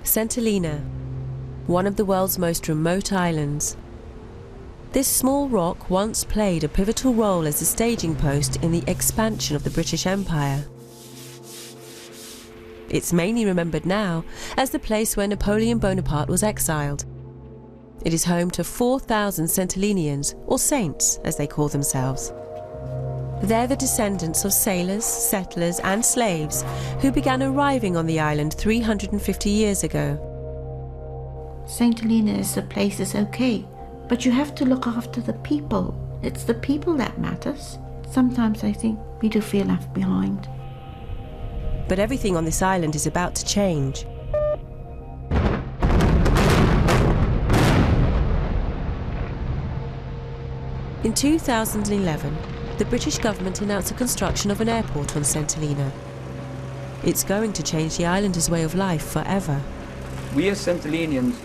St Helena, one of the world's most remote islands. This small rock once played a pivotal role as a staging post in the expansion of the British Empire. It's mainly remembered now as the place where Napoleon Bonaparte was exiled. It is home to 4,000 St Helenians, or saints as they call themselves. They're the descendants of sailors, settlers and slaves who began arriving on the island 350 years ago. St Helena is a place that's okay, but you have to look after the people. It's the people that matters. Sometimes I think we do feel left behind. But everything on this island is about to change. In 2011, the British government announced the construction of an airport on St Helena. It's going to change the islanders' way of life forever. We as St Helenians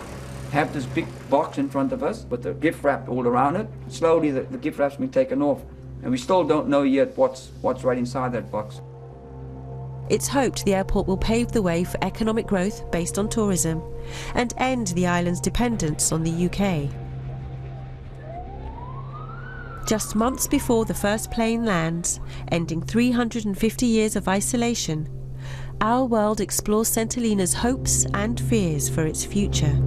have this big box in front of us with the gift wrap all around it. Slowly the gift wrap's been taken off, and we still don't know yet what's right inside that box. It's hoped the airport will pave the way for economic growth based on tourism and end the island's dependence on the UK. Just months before the first plane lands, ending 350 years of isolation, our world explores St Helena's hopes and fears for its future.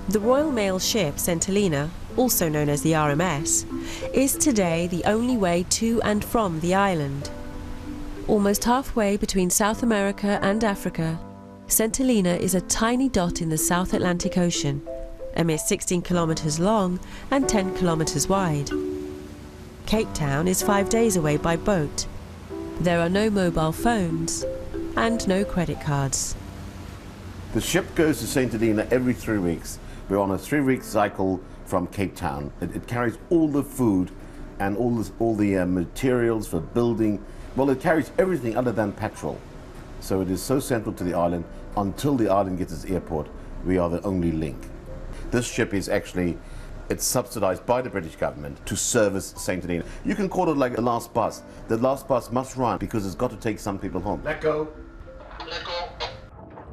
The Royal Mail ship St Helena, also known as the RMS, is today the only way to and from the island. Almost halfway between South America and Africa, St Helena is a tiny dot in the South Atlantic Ocean, a mere 16 kilometres long and 10 kilometres wide. Cape Town is 5 days away by boat. There are no mobile phones and no credit cards. The ship goes to St Helena every 3 weeks. We're on a 3-week cycle from Cape Town. It carries all the food and all the materials for building. Well, it carries everything other than petrol. So it is so central to the island. Until the island gets its airport, we are the only link. This ship is actually, it's subsidized by the British government to service St Helena. You can call it like the last bus. The last bus must run because it's got to take some people home. Let go. Let go.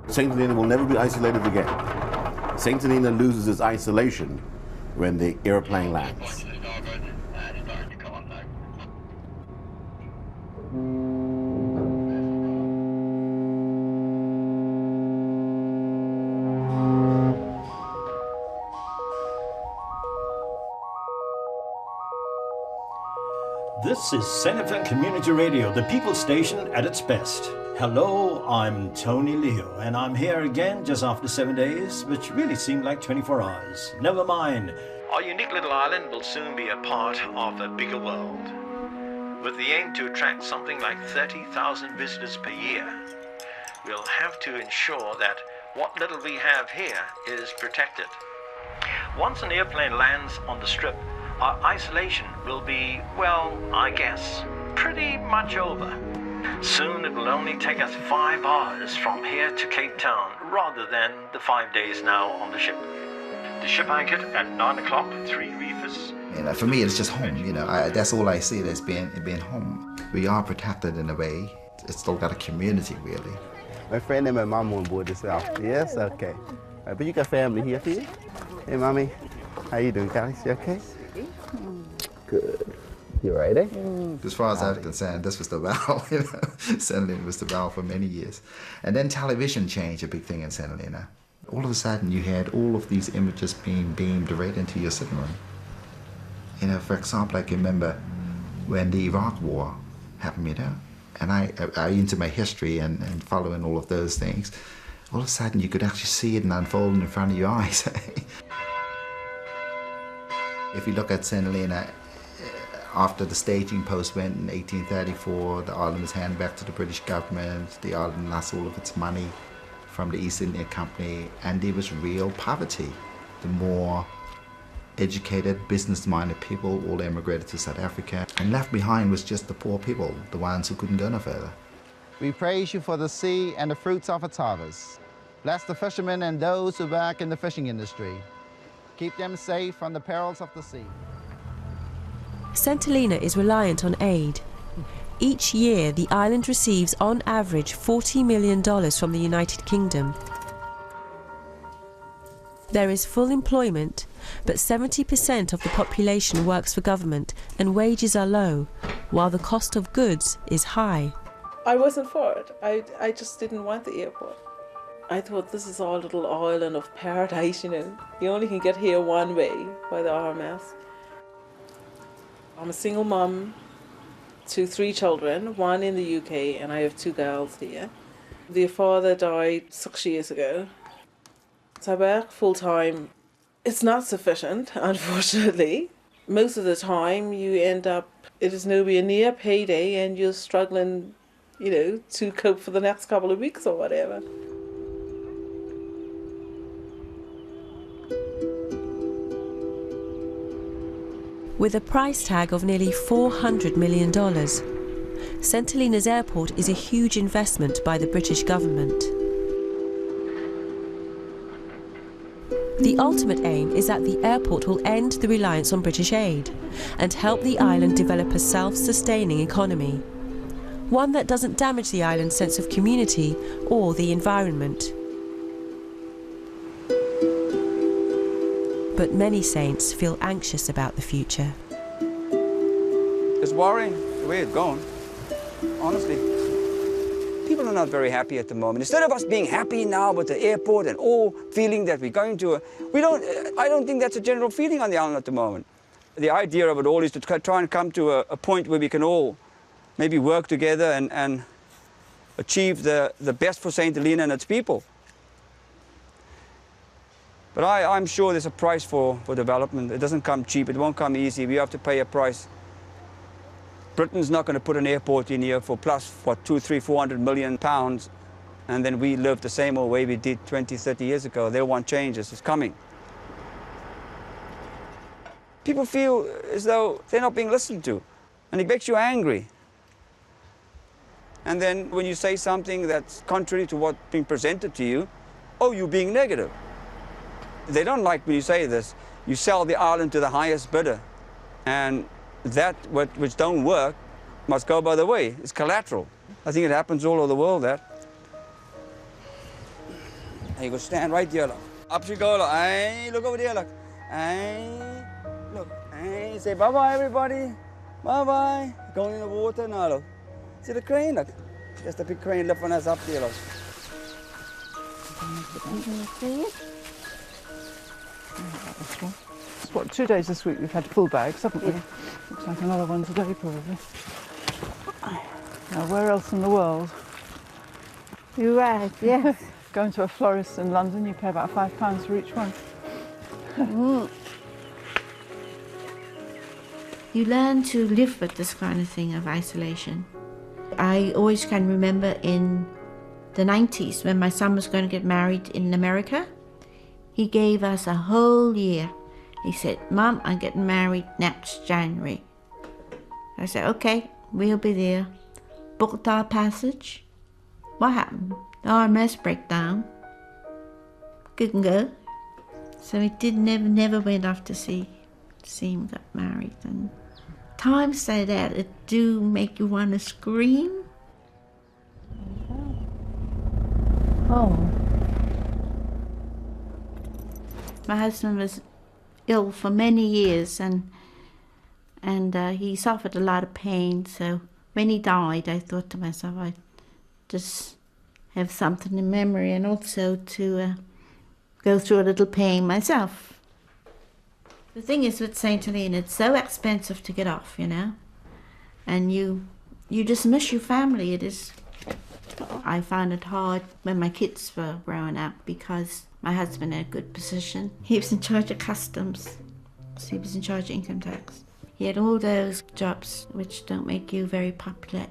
St Helena will never be isolated again. St Helena loses its isolation when the airplane lands. This is St Community Radio, the People Station at its best. Hello, I'm Tony Leo, and I'm here again just after 7 days, which really seemed like 24 hours. Never mind, our unique little island will soon be a part of a bigger world. With the aim to attract something like 30,000 visitors per year, we'll have to ensure that what little we have here is protected. Once an airplane lands on the strip, our isolation will be, well, I guess, pretty much over. Soon it will only take us 5 hours from here to Cape Town rather than the 5 days now on the ship. The ship anchored at 9 o'clock, 3 reefers. For me, it's just home. That's all I see it as being home. We are protected in a way. It's still got a community, really. My friend and my mom on board as well. Yes, okay. But you got family here for you? Hey, mommy. How you doing, Callie? You okay? Good. You right, eh? As far as I'm concerned, this was the vow. St Helena was the vow for many years. And then television changed, a big thing in St Helena. All of a sudden, you had all of these images being beamed right into your sitting room. For example, I can remember when the Iraq War happened, and I into my history and following all of those things. All of a sudden, you could actually see it unfolding in front of your eyes. If you look at St Helena, after the staging post went in 1834, the island was handed back to the British government. The island lost all of its money from the East India Company, and there was real poverty. The more educated, business-minded people all emigrated to South Africa, and left behind was just the poor people, the ones who couldn't go no further. We praise you for the sea and the fruits of its harvest. Bless the fishermen and those who work in the fishing industry. Keep them safe from the perils of the sea. St Helena is reliant on aid. Each year, the island receives on average $40 million from the United Kingdom. There is full employment, but 70% of the population works for government and wages are low, while the cost of goods is high. I wasn't for it. I just didn't want the airport. I thought this is our little island of paradise, you know. You only can get here one way, by the RMS. I'm a single mum to 3 children, one in the UK, and I have 2 girls here. Their father died 6 years ago. So I work full time. It's not sufficient, unfortunately. Most of the time you end up, it is nowhere near payday and you're struggling, you know, to cope for the next couple of weeks or whatever. With a price tag of nearly $400 million, St Helena's airport is a huge investment by the British government. The ultimate aim is that the airport will end the reliance on British aid and help the island develop a self-sustaining economy, one that doesn't damage the island's sense of community or the environment. But many saints feel anxious about the future. It's worrying the way it's going, honestly. People are not very happy at the moment. Instead of us being happy now with the airport and all feeling that we're going to, I don't think that's a general feeling on the island at the moment. The idea of it all is to try and come to a point where we can all maybe work together and achieve the best for St Helena and its people. But I'm sure there's a price for development. It doesn't come cheap, it won't come easy. We have to pay a price. Britain's not going to put an airport in here for plus, what, 200, 300, 400 million pounds, and then we live the same old way we did 20, 30 years ago. They want changes. It's coming. People feel as though they're not being listened to, and it makes you angry. And then when you say something that's contrary to what's being presented to you, oh, you're being negative. They don't like when you say this. You sell the island to the highest bidder, and that which don't work must go by the way. It's collateral. I think it happens all over the world, that. And you go stand right there, look. Up you go, look. Hey, look over there, look. Hey, look. Hey, say bye-bye, everybody. Bye-bye. Going in the water now, look. See the crane, look. Just a big crane lifting us up there, look. It's what, 2 days this week we've had full bags, haven't we? Yeah. Looks like another one today, probably. Now, where else in the world? You're right, yes. Going to a florist in London, you pay about £5 for each one. You learn to live with this kind of thing of isolation. I always can remember in the 90s when my son was going to get married in America. He gave us a whole year. He said, Mum, I'm getting married next January. I said, okay, we'll be there. Booked our passage. What happened? The RMS breakdown. Couldn't go. So we never went off to see him get married. And times like that, it do make you want to scream. Oh. My husband was ill for many years and he suffered a lot of pain, so when he died I thought to myself I'd just have something in memory and also to go through a little pain myself. The thing is with St Helena, it's so expensive to get off, you know, and you just miss your family. It is. I found it hard when my kids were growing up because my husband had a good position. He was in charge of customs, so he was in charge of income tax. He had all those jobs which don't make you very popular.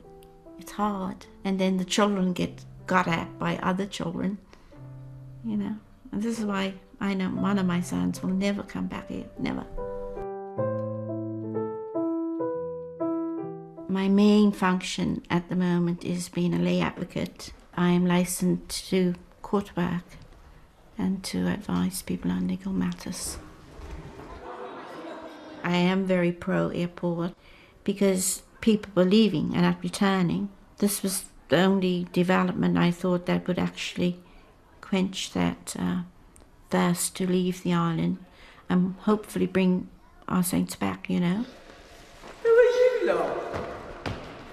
It's hard. And then the children get got at by other children, you know. And this is why I know one of my sons will never come back here, never. My main function at the moment is being a lay advocate. I am licensed to court work and to advise people on legal matters. I am very pro-airport because people were leaving and not returning. This was the only development I thought that would actually quench that thirst to leave the island and hopefully bring our saints back, you know. Who are you lot?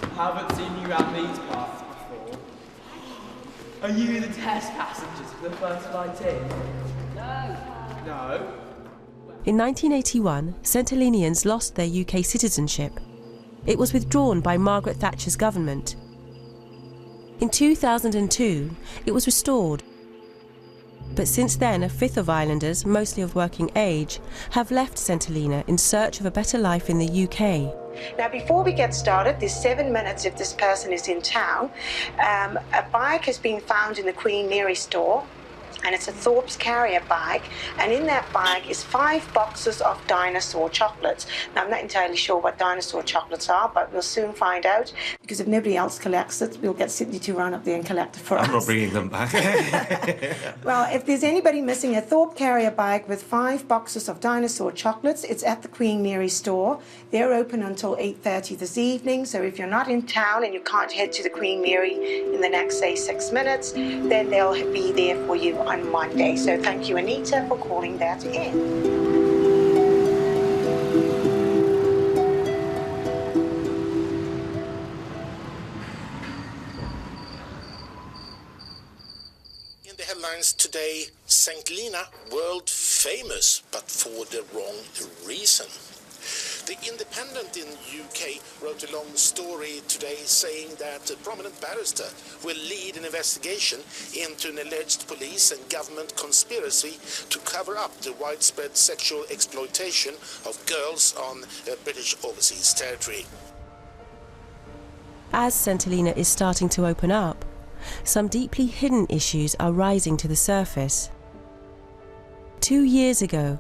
I haven't seen you at these parts before. Are you the test passengers for the first flight in? No. In 1981, St Helenians lost their UK citizenship. It was withdrawn by Margaret Thatcher's government. In 2002, it was restored. But since then, a fifth of islanders, mostly of working age, have left St Helena in search of a better life in the UK. Now, before we get started, there's 7 minutes if this person is in town. A bike has been found in the Queen Mary store, and it's a Thorpe's Carrier bike, and in that bike is 5 boxes of dinosaur chocolates. Now, I'm not entirely sure what dinosaur chocolates are, but we'll soon find out, because if nobody else collects it, we'll get Sydney to run up there and collect it for us. I'm not bringing them back. Well, if there's anybody missing a Thorpe Carrier bike with 5 boxes of dinosaur chocolates, it's at the Queen Mary store. They're open until 8:30 this evening, so if you're not in town and you can't head to the Queen Mary in the next, say, 6 minutes, then they'll be there for you on Monday. So thank you, Anita, for calling that in. In the headlines today, St Helena, world famous, but for the wrong reason. The Independent in UK wrote a long story today saying that a prominent barrister will lead an investigation into an alleged police and government conspiracy to cover up the widespread sexual exploitation of girls on British overseas territory. As St Helena is starting to open up, some deeply hidden issues are rising to the surface. 2 years ago,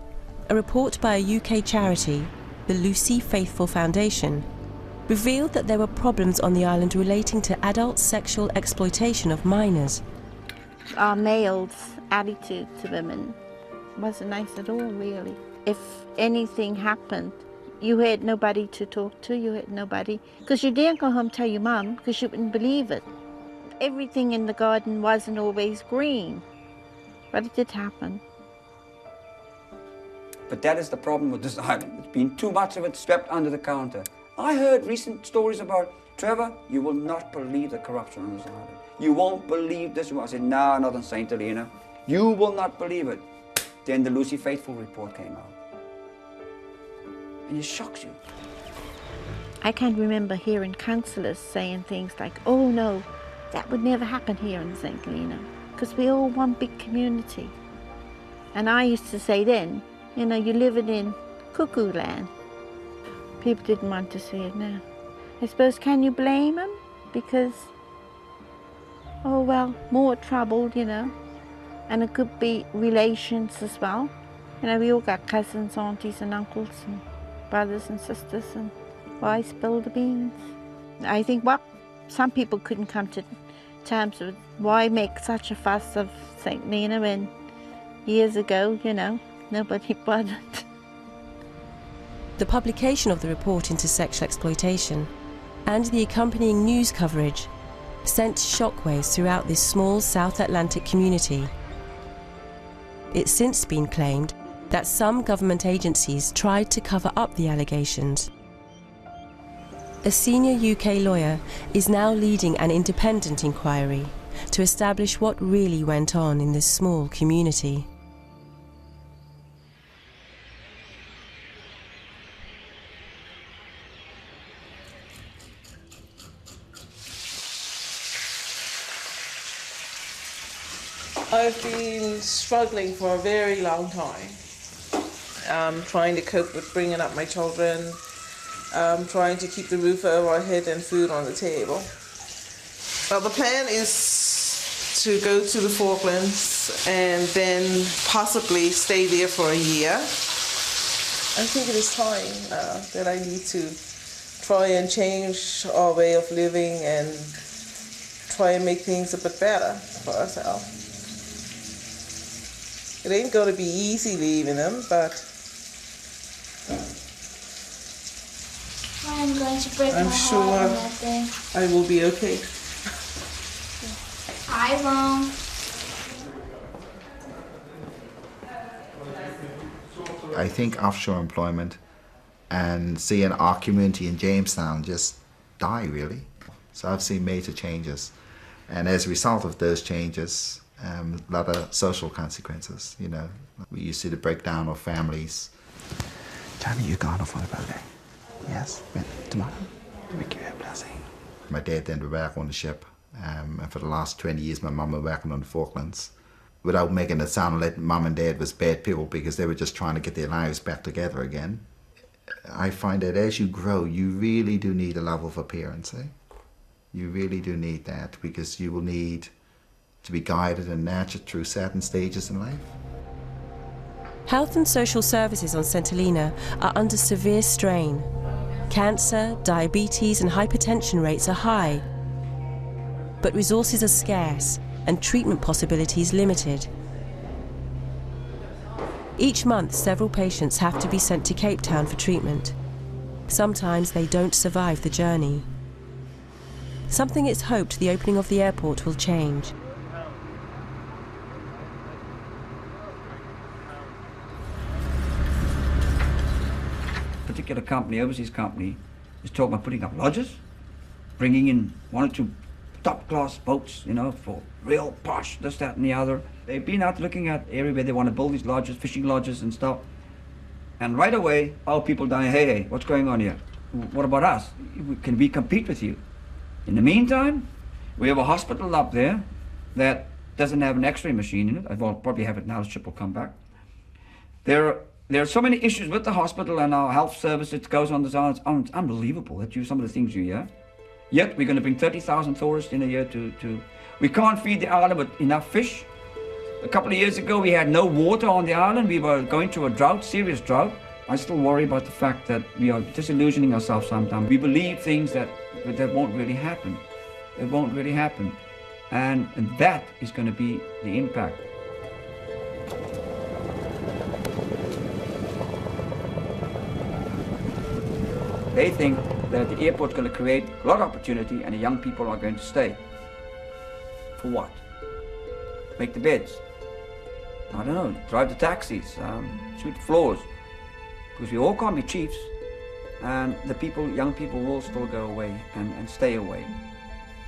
a report by a UK charity, the Lucy Faithful Foundation, revealed that there were problems on the island relating to adult sexual exploitation of minors. Our males' attitude to women wasn't nice at all, really. If anything happened, you had nobody to talk to, you had nobody, because you didn't go home and tell your mum, because you wouldn't believe it. Everything in the garden wasn't always green, but it did happen. But that is the problem with this island. It's been too much of it swept under the counter. I heard recent stories about, Trevor, you will not believe the corruption on this island. You won't believe this. I said, no, not in St Helena. You will not believe it. Then the Lucy Faithful report came out. And it shocks you. I can't remember hearing councillors saying things like, oh no, that would never happen here in St Helena, because we're all one big community. And I used to say then, you know, you're living in cuckoo land. People didn't want to see it now. I suppose, can you blame them? Because, oh well, more trouble, you know. And it could be relations as well. You know, we all got cousins, aunties and uncles and brothers and sisters, and why spill the beans? I think what some people couldn't come to terms with, why make such a fuss of St Helena when years ago, you know, nobody bothered. The publication of the report into sexual exploitation and the accompanying news coverage sent shockwaves throughout this small South Atlantic community. It's since been claimed that some government agencies tried to cover up the allegations. A senior UK lawyer is now leading an independent inquiry to establish what really went on in this small community. I've been struggling for a very long time, trying to cope with bringing up my children, trying to keep the roof over our head and food on the table. Well, the plan is to go to the Falklands and then possibly stay there for a year. I think it is time that I need to try and change our way of living and try and make things a bit better for ourselves. It ain't going to be easy leaving them, but I'm going to break I'm my sure heart on that day. I will be okay. I won't. I think offshore employment and seeing our community in Jamestown just die, really. So I've seen major changes. And as a result of those changes, a lot of social consequences, you know. You see the breakdown of families. Johnny, you're going off on a holiday. Yes, but tomorrow we give you a blessing. My dad then went back on the ship, and for the last 20 years my mum was working on the Falklands. Without making it sound like mum and dad was bad people because they were just trying to get their lives back together again. I find that as you grow, you really do need a level of appearance. You really do need that, because you will need to be guided and nurtured through certain stages in life. Health and social services on St Helena are under severe strain. Cancer, diabetes and hypertension rates are high, but resources are scarce and treatment possibilities limited. Each month, several patients have to be sent to Cape Town for treatment. Sometimes they don't survive the journey. Something it's hoped the opening of the airport will change. A particular company, overseas company, is talking about putting up lodges, bringing in 1 or 2 top-class boats, you know, for real posh, this, that, and the other. They've been out looking at area where they want to build these lodges, fishing lodges and stuff. And right away, our people dying, hey, what's going on here? What about us? Can we compete with you? In the meantime, we have a hospital up there that doesn't have an x-ray machine in it. I will probably have it now, the ship will come back. There are so many issues with the hospital and our health service. It goes on this on. It's unbelievable that some of the things you hear. Yet we're going to bring 30,000 tourists in a year to... We can't feed the island with enough fish. A couple of years ago we had no water on the island. We were going through a drought, serious drought. I still worry about the fact that we are disillusioning ourselves sometimes. We believe things that won't really happen. It won't really happen. And that is going to be the impact. They think that the airport's going to create a lot of opportunity and the young people are going to stay. For what? Make the beds. I don't know, drive the taxis, sweep the floors. Because we all can't be chiefs, and the people, young people will still go away and stay away.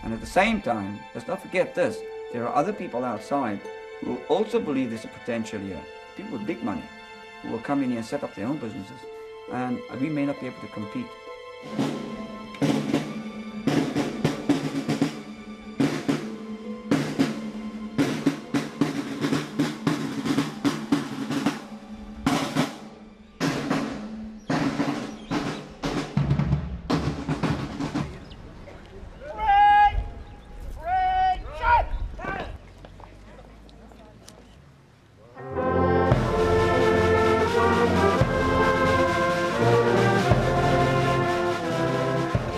And at the same time, let's not forget this, there are other people outside who also believe there's a potential here. People with big money who will come in here and set up their own businesses, and we may not be able to compete.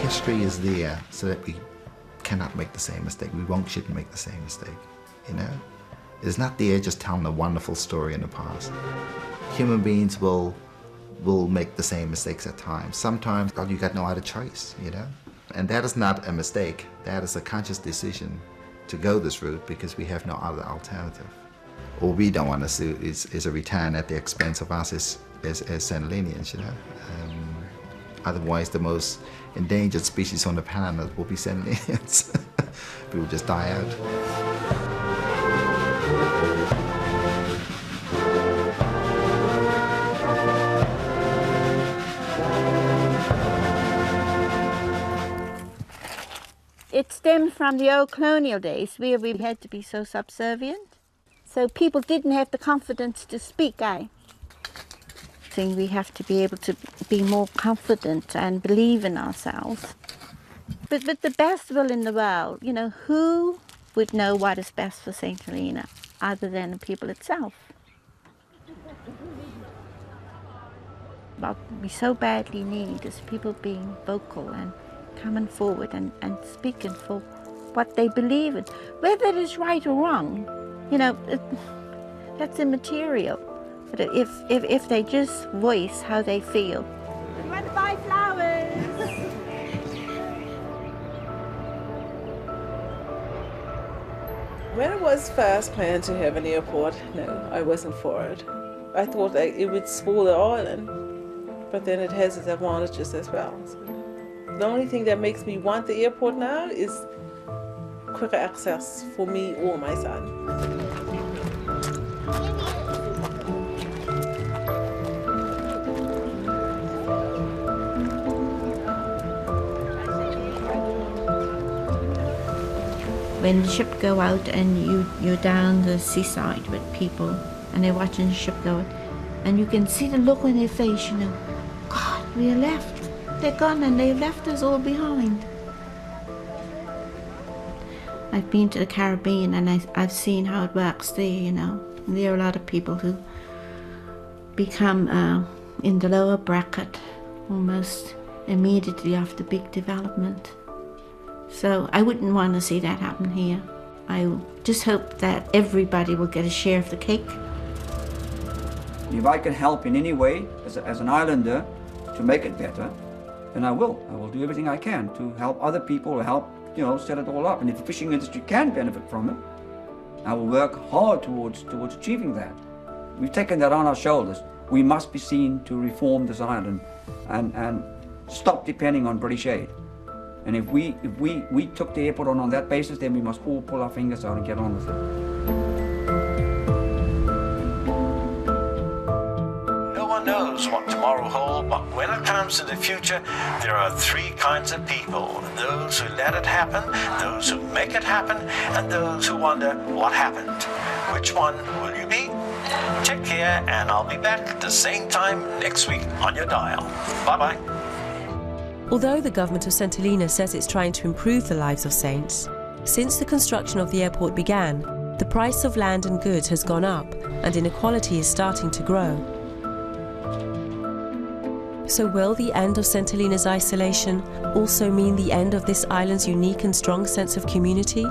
History is there so that we cannot make the same mistake. We shouldn't make the same mistake, you know? It's not there just telling a wonderful story in the past. Human beings will make the same mistakes at times. Sometimes you got no other choice, you know? And that is not a mistake. That is a conscious decision to go this route because we have no other alternative. All we don't want to see is a return at the expense of us as St Helenians, you know? Otherwise, the most endangered species on the planet will be St Helenians. We will just die out. It stemmed from the old colonial days where we had to be so subservient. So people didn't have the confidence to speak, I think we have to be able to be more confident and believe in ourselves. But with the best will in the world, you know, who would know what is best for St Helena other than the people itself? What we so badly need is people being vocal and coming forward and speaking for what they believe in. Whether it is right or wrong, you know, that's immaterial. But if they just voice how they feel. You want to buy flowers? When it was first planned to have an airport, no, I wasn't for it. I thought that it would spoil the island, but then it has its advantages as well. So the only thing that makes me want the airport now is quicker access for me or my son. When the ship go out and you're down the seaside with people and they're watching the ship go, and you can see the look on their face, you know, God, we are left. They're gone and they've left us all behind. I've been to the Caribbean and I've seen how it works there, you know. And there are a lot of people who become in the lower bracket almost immediately after big development. So I wouldn't want to see that happen here. I just hope that everybody will get a share of the cake. If I can help in any way as an islander to make it better, then I will. I will do everything I can to help other people, help, you know, set it all up. And if the fishing industry can benefit from it, I will work hard towards achieving that. We've taken that on our shoulders. We must be seen to reform this island and stop depending on British aid. And if we took the airport on that basis, then we must all pull our fingers out and get on with it. No one knows what tomorrow holds, but when it comes to the future, there are three kinds of people. Those who let it happen, those who make it happen, and those who wonder what happened. Which one will you be? Take care, and I'll be back at the same time next week on your dial. Bye-bye. Although the government of St Helena says it's trying to improve the lives of saints, since the construction of the airport began, the price of land and goods has gone up and inequality is starting to grow. So will the end of St Helena's isolation also mean the end of this island's unique and strong sense of community?